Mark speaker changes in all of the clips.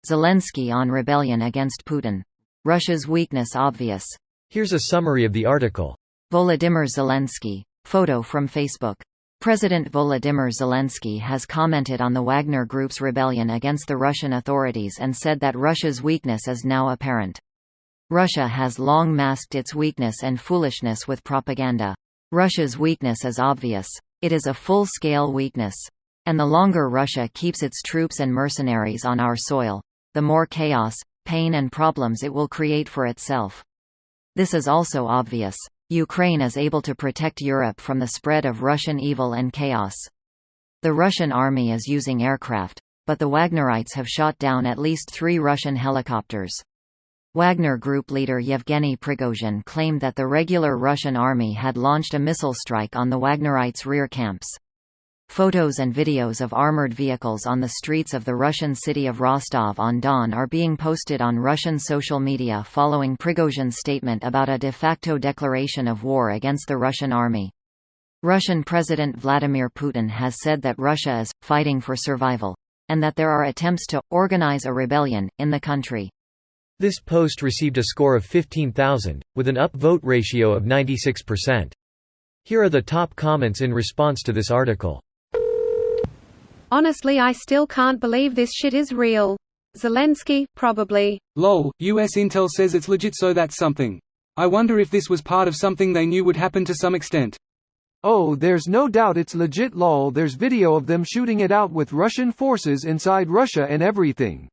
Speaker 1: Zelenskyy on rebellion against Putin. Russia's weakness obvious.
Speaker 2: Here's a summary of the article.
Speaker 1: Volodymyr Zelenskyy. Photo from Facebook. President Volodymyr Zelenskyy has commented on the Wagner Group's rebellion against the Russian authorities and said that Russia's weakness is now apparent. Russia has long masked its weakness and foolishness with propaganda. Russia's weakness is obvious. It is a full-scale weakness. And the longer Russia keeps its troops and mercenaries on our soil, the more chaos, pain and problems it will create for itself. This is also obvious. Ukraine is able to protect Europe from the spread of Russian evil and chaos. The Russian army is using aircraft, but the Wagnerites have shot down at least 3 Russian helicopters. Wagner Group leader Yevgeny Prigozhin claimed that the regular Russian army had launched a missile strike on the Wagnerites' rear camps. Photos and videos of armored vehicles on the streets of the Russian city of Rostov-on-Don are being posted on Russian social media following Prigozhin's statement about a de facto declaration of war against the Russian army. Russian President Vladimir Putin has said that Russia is fighting for survival, and that there are attempts to organize a rebellion in the country.
Speaker 2: This post received a score of 15,000, with an upvote ratio of 96%. Here are the top comments in response to this article.
Speaker 3: Honestly, I still can't believe this shit is real. Zelenskyy, probably.
Speaker 4: Lol, US intel says it's legit, so that's something. I wonder if this was part of something they knew would happen to some extent.
Speaker 5: Oh, there's no doubt it's legit lol, there's video of them shooting it out with Russian forces inside Russia and everything.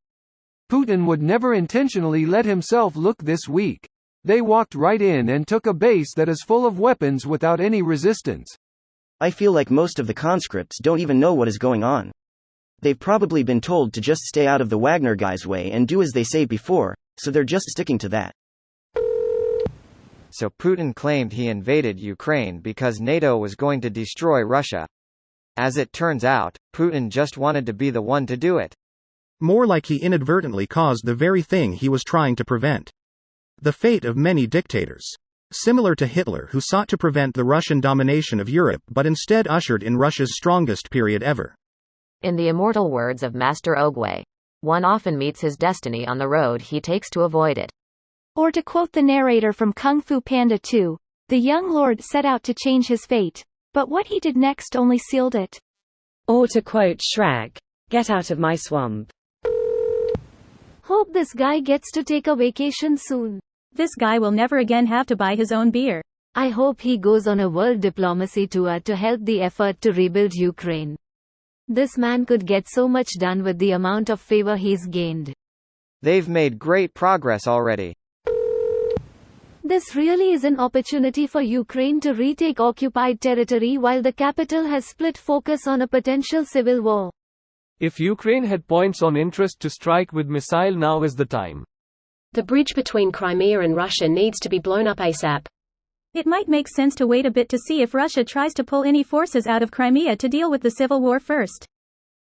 Speaker 5: Putin would never intentionally let himself look this weak. They walked right in and took a base that is full of weapons without any resistance.
Speaker 6: I feel like most of the conscripts don't even know what is going on. They've probably been told to just stay out of the Wagner guys' way and do as they say before, so they're just sticking to that.
Speaker 7: So Putin claimed he invaded Ukraine because NATO was going to destroy Russia. As it turns out, Putin just wanted to be the one to do it.
Speaker 8: More like he inadvertently caused the very thing he was trying to prevent. The fate of many dictators. Similar to Hitler, who sought to prevent the Russian domination of Europe but instead ushered in Russia's strongest period ever.
Speaker 9: In the immortal words of Master Ogway, one often meets his destiny on the road he takes to avoid it.
Speaker 10: Or to quote the narrator from Kung Fu Panda 2, the young lord set out to change his fate, but what he did next only sealed it.
Speaker 11: Or to quote Shrek, get out of my swamp.
Speaker 10: Hope this guy gets to take a vacation soon.
Speaker 12: This guy will never again have to buy his own beer.
Speaker 10: I hope he goes on a world diplomacy tour to help the effort to rebuild Ukraine. This man could get so much done with the amount of favor he's gained.
Speaker 7: They've made great progress already.
Speaker 10: This really is an opportunity for Ukraine to retake occupied territory while the capital has split focus on a potential civil war.
Speaker 13: If Ukraine had points on interest to strike with missile, now is the time.
Speaker 11: The bridge between Crimea and Russia needs to be blown up ASAP.
Speaker 12: It might make sense to wait a bit to see if Russia tries to pull any forces out of Crimea to deal with the civil war first.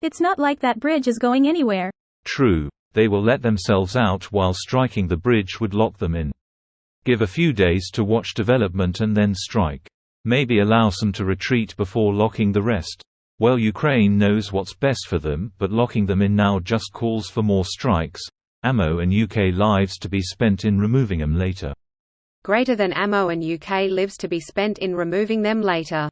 Speaker 12: It's not like that bridge is going anywhere.
Speaker 14: True, they will let themselves out while striking the bridge would lock them in. Give a few days to watch development and then strike. Maybe allow some to retreat before locking the rest. Well, Ukraine knows what's best for them, but locking them in now just calls for more strikes, ammo and UK lives to be spent in removing them later.
Speaker 3: Greater than ammo and UK lives to be spent in removing them later.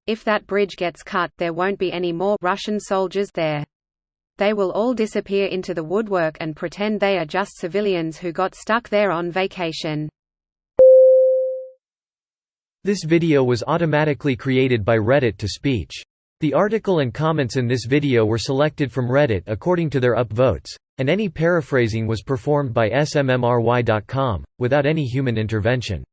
Speaker 3: If that bridge gets cut, there won't be any more Russian soldiers there. They will all disappear into the woodwork and pretend they are just civilians who got stuck there on vacation.
Speaker 2: This video was automatically created by Reddit to speech. The article and comments in this video were selected from Reddit according to their upvotes, and any paraphrasing was performed by smmry.com, without any human intervention.